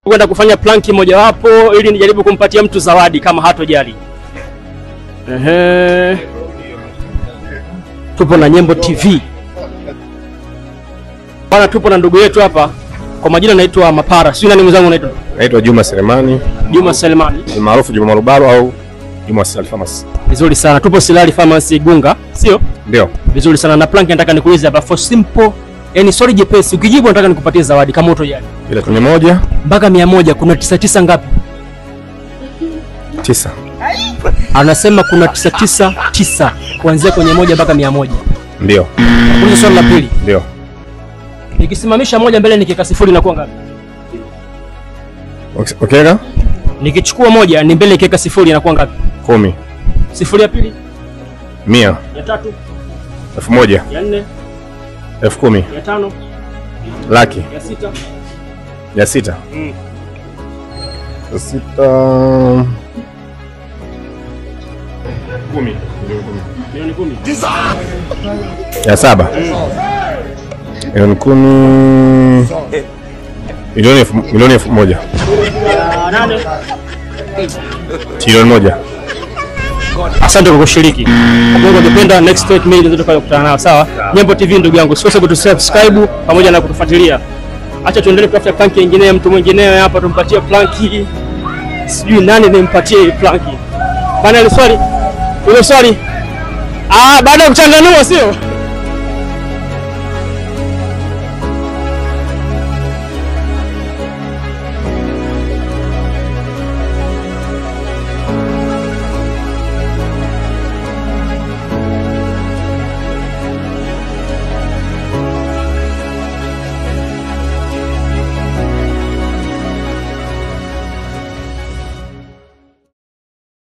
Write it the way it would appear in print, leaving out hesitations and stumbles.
Kwenda kufanya planki moja wapo ili nijaribu kumpatia mtu zawadi kama hatojali. Tupo na Nyembo TV. Bwana, tupo na ndugu yetu hapa. Kwa majina naitwa Mapara. Sio nani mwenzangu naitwa? Naitwa Juma Selemani. Juma Selemani. Ni maarufu Juma Marubalo au Juma Silali Pharmacy. Vizuri sana. Tupo Silali Pharmacy Gunga, sio? Ndio. Vizuri sana. Na planki nataka nikuulize hapa for simple. Yaani sorry jepesi. Ukijibu nataka nikupatie zawadi kama utojali. Ile kwenye 1 mpaka 100 kuna 99 ngapi? 9. Anasema kuna 999 kuanzia kwenye 1 mpaka 100. Ndio. Kuna swali la pili. Ndio. Nikisimamisha moja mbele nikiweka 0 inakuwa ngapi? Okay. Nikichukua moja ni mbele nikiweka 0 inakuwa ngapi? 10. 0 ya pili? 100. Ya tatu? 1000. Ya nne? 10,000. Ya tano? Laki. Ya sita? Ya 6. Ya 6. 10. Milioni 10. Ya 7. Milioni 10. Milioni 1,000. Ya 8. Milioni 1. Asante kwa kushiriki. Mungu akipenda next week mimi ndio tutakutana nao, sawa? Nyembo TV ndugu yangu, usikose kutusubscribe pamoja na kutufuatilia. Acha tuendelee kutafuta planki nyingine, mtu mwingine hapa tumpatie planki. Sijui nani nimpatie planki. Bana ile swali. Baada ya kuchanganua sio?